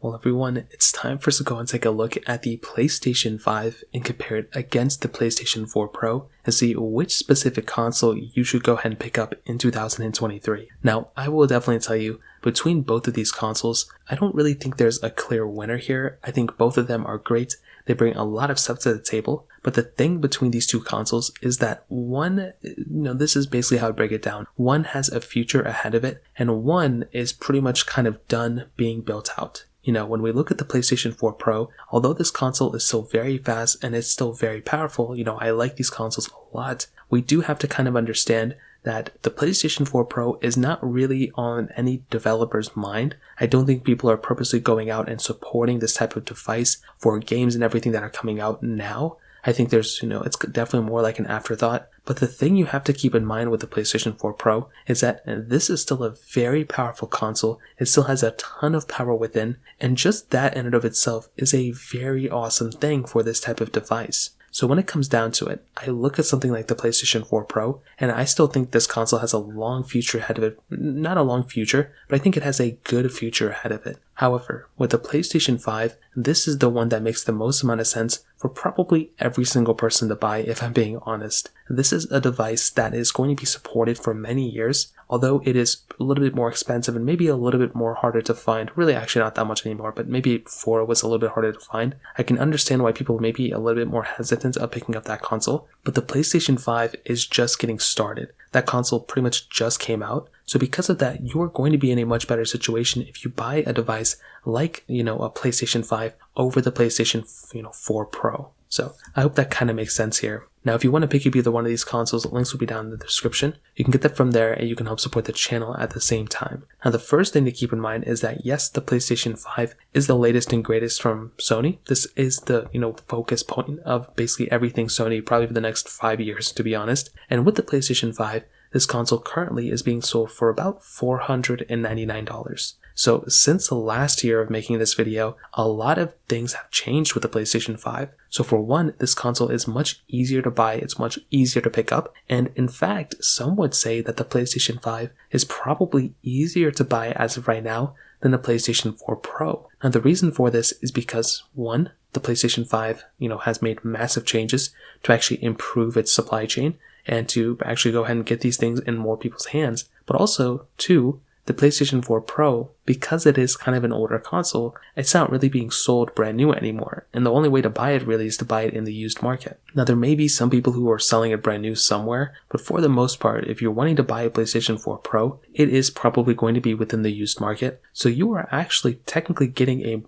Well everyone, it's time for us to go and take a look at the PlayStation 5 and compare it against the PlayStation 4 Pro and see which specific console you should go ahead and pick up in 2023. Now, I will definitely tell you, between both of these consoles, I don't really think there's a clear winner here. I think both of them are great. They bring a lot of stuff to the table, but the thing between these two consoles is that one, this is basically how I break it down. One has a future ahead of it, and one is pretty much kind of done being built out. When we look at the PlayStation 4 Pro, although this console is still very fast and it's still very powerful, I like these consoles a lot, we do have to kind of understand that the PlayStation 4 Pro is not really on any developer's mind. I don't think people are purposely going out and supporting this type of device for games and everything that are coming out now. I think there's, it's definitely more like an afterthought. But the thing you have to keep in mind with the PlayStation 4 Pro is that this is still a very powerful console. It still has a ton of power within, and just that in and of itself is a very awesome thing for this type of device. So when it comes down to it, I look at something like the PlayStation 4 Pro, and I still think this console has a long future ahead of it. Not a long future, but I think it has a good future ahead of it. However, with the PlayStation 5, this is the one that makes the most amount of sense for probably every single person to buy, if I'm being honest. This is a device that is going to be supported for many years, although it is a little bit more expensive and maybe a little bit more harder to find. Really, actually not that much anymore, but maybe before it was a little bit harder to find. I can understand why people may be a little bit more hesitant of picking up that console, but the PlayStation 5 is just getting started. That console pretty much just came out. So because of that, you are going to be in a much better situation if you buy a device like, a PlayStation 5 over the PlayStation, 4 Pro. So I hope that kind of makes sense here. Now, if you want to pick up either one of these consoles, the links will be down in the description. You can get that from there and you can help support the channel at the same time. Now, the first thing to keep in mind is that yes, the PlayStation 5 is the latest and greatest from Sony. This is the, focus point of basically everything Sony probably for the next 5 years, to be honest. And with the PlayStation 5, this console currently is being sold for about $499. So since the last year of making this video, a lot of things have changed with the PlayStation 5. So for one, this console is much easier to buy, it's much easier to pick up, and in fact, some would say that the PlayStation 5 is probably easier to buy as of right now than the PlayStation 4 Pro. Now the reason for this is because one, the PlayStation 5, has made massive changes to actually improve its supply chain and to actually go ahead and get these things in more people's hands. But also, two, the PlayStation 4 Pro, because it is kind of an older console, it's not really being sold brand new anymore. And the only way to buy it really is to buy it in the used market. Now, there may be some people who are selling it brand new somewhere, but for the most part, if you're wanting to buy a PlayStation 4 Pro, it is probably going to be within the used market. So you are actually technically getting a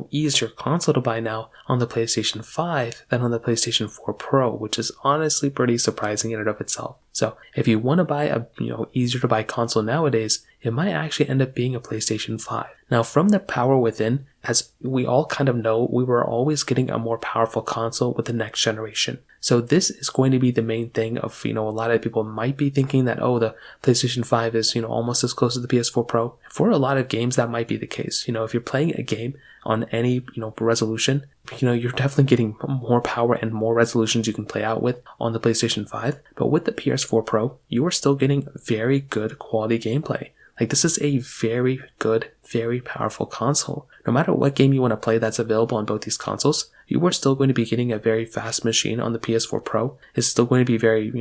easier console to buy now on the PlayStation 5 than on the PlayStation 4 Pro, which is honestly pretty surprising in and of itself. So if you want to buy a easier to buy console nowadays, it might actually end up being a PlayStation 5. Now from the power within, as we all kind of know, we were always getting a more powerful console with the next generation. So this is going to be the main thing of, a lot of people might be thinking that, the PlayStation 5 is, almost as close to the PS4 Pro. For a lot of games, that might be the case. If you're playing a game on any, resolution, you're definitely getting more power and more resolutions you can play out with on the PlayStation 5. But with the PS4 Pro, you are still getting very good quality gameplay. Like, this is a very good, very powerful console. No matter what game you want to play that's available on both these consoles, you are still going to be getting a very fast machine on the PS4 Pro. It's still going to be very,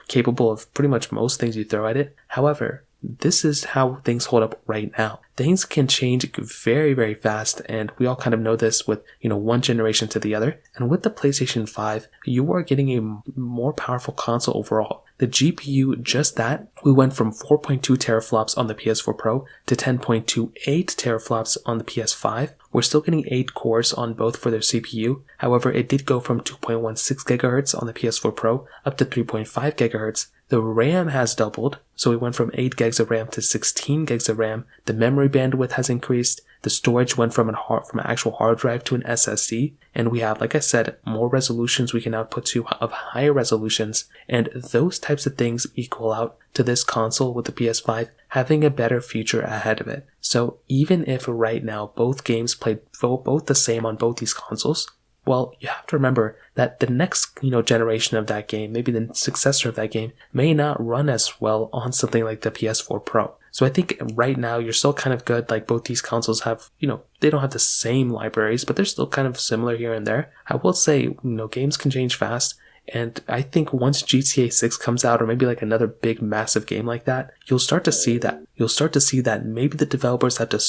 capable of pretty much most things you throw at it. However, this is how things hold up right now. Things can change very, very fast, and we all kind of know this with, one generation to the other. And with the PlayStation 5, you are getting a more powerful console overall. The GPU, just that, we went from 4.2 teraflops on the PS4 Pro to 10.28 teraflops on the PS5. We're still getting 8 cores on both for their CPU. However, it did go from 2.16 GHz on the PS4 Pro up to 3.5 GHz. The RAM has doubled, so we went from 8 gigs of RAM to 16 gigs of RAM. The memory bandwidth has increased. The storage went from an actual hard drive to an SSD. And we have, like I said, more resolutions we can output to of higher resolutions. And those types of things equal out to this console with the PS5 having a better future ahead of it. So even if right now both games play both the same on both these consoles, well, you have to remember that the next, generation of that game, maybe the successor of that game, may not run as well on something like the PS4 Pro. So I think right now you're still kind of good. Like both these consoles have, they don't have the same libraries, but they're still kind of similar here and there. I will say, games can change fast. And I think once GTA 6 comes out, or maybe like another big massive game like that, you'll start to see that. You'll start to see that maybe the developers have to,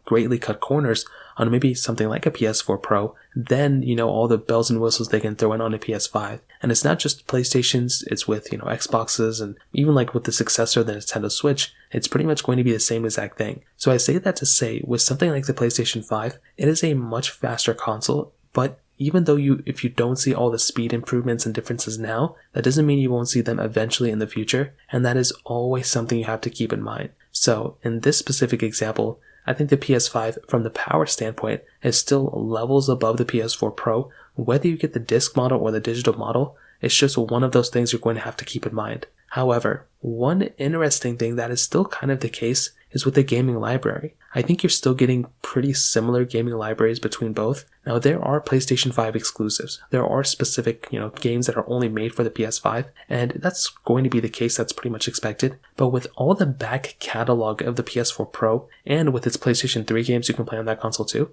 greatly cut corners on maybe something like a PS4 Pro. Then, all the bells and whistles they can throw in on a PS5. And it's not just PlayStations, it's with, Xboxes, and even like with the successor, the Nintendo Switch, it's pretty much going to be the same exact thing. So I say that to say, with something like the PlayStation 5, it is a much faster console, but even though if you don't see all the speed improvements and differences now, that doesn't mean you won't see them eventually in the future, and that is always something you have to keep in mind. So in this specific example, I think the PS5 from the power standpoint is still levels above the PS4 Pro. Whether you get the disc model or the digital model, it's just one of those things you're going to have to keep in mind. However, one interesting thing that is still kind of the case is with the gaming library. I think you're still getting pretty similar gaming libraries between both. Now, there are PlayStation 5 exclusives. There are specific, games that are only made for the PS5, and that's going to be the case. That's pretty much expected. But with all the back catalog of the PS4 Pro, and with its PlayStation 3 games you can play on that console too,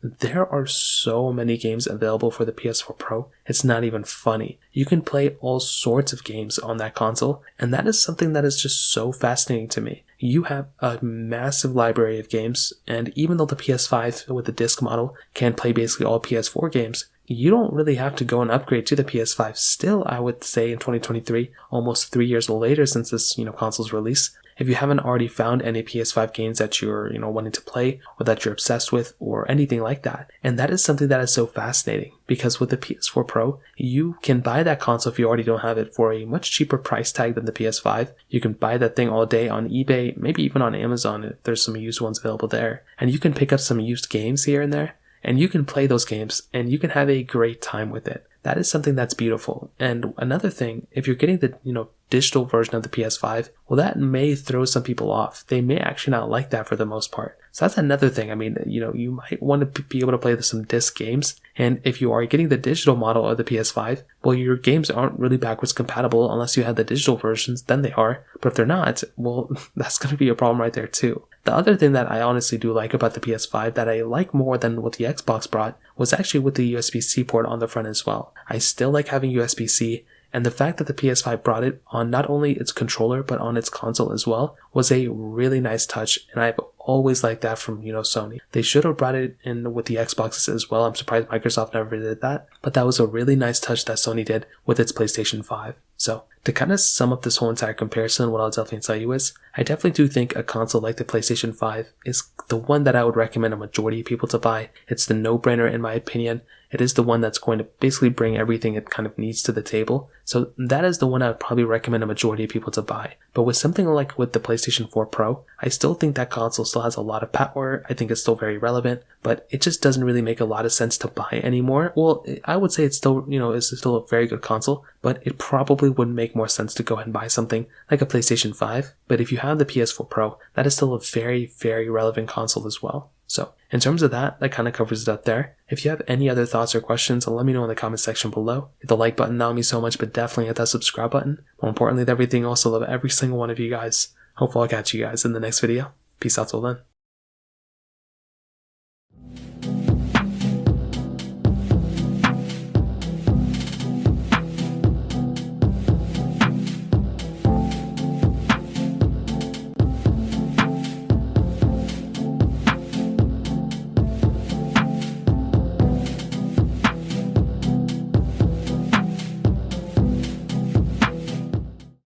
there are so many games available for the PS4 Pro, it's not even funny. You can play all sorts of games on that console, and that is something that is just so fascinating to me. You have a massive library of games, and even though the PS5 with the disc model can play basically all PS4 games, you don't really have to go and upgrade to the PS5. Still, I would say in 2023, almost 3 years later since this, console's release, if you haven't already found any PS5 games that you're, wanting to play, or that you're obsessed with, or anything like that. And that is something that is so fascinating, because with the PS4 Pro, you can buy that console if you already don't have it for a much cheaper price tag than the PS5. You can buy that thing all day on eBay, maybe even on Amazon if there's some used ones available there. And you can pick up some used games here and there, and you can play those games, and you can have a great time with it. That is something that's beautiful. And another thing, if you're getting the, digital version of the PS5, well, that may throw some people off. They may actually not like that for the most part. So that's another thing. I mean, you might want to be able to play some disc games. And if you are getting the digital model of the PS5, well, your games aren't really backwards compatible unless you have the digital versions, then they are. But if they're not, well, that's going to be a problem right there too. The other thing that I honestly do like about the PS5 that I like more than what the Xbox brought was actually with the USB-C port on the front as well. I still like having USB-C, and the fact that the PS5 brought it on not only its controller but on its console as well was a really nice touch, and I've always liked that from, Sony. They should have brought it in with the Xboxes as well. I'm surprised Microsoft never did that, but that was a really nice touch that Sony did with its PlayStation 5. So, to kind of sum up this whole entire comparison, what I'll definitely tell you is, I definitely do think a console like the PlayStation 5 is the one that I would recommend a majority of people to buy. It's the no-brainer in my opinion. It is the one that's going to basically bring everything it kind of needs to the table. So that is the one I would probably recommend a majority of people to buy. But with something like with the PlayStation 4 Pro, I still think that console still has a lot of power. I think it's still very relevant, but it just doesn't really make a lot of sense to buy anymore. Well, I would say it's still, it's still a very good console, but it probably would make more sense to go ahead and buy something like a PlayStation 5. But if you have the PS4 Pro, that is still a very, very relevant console as well. So, in terms of that kind of covers it up there. If you have any other thoughts or questions, let me know in the comment section below. Hit the like button, that would mean so much, but definitely hit that subscribe button. More importantly than everything else, I love every single one of you guys. Hopefully I'll catch you guys in the next video. Peace out till then.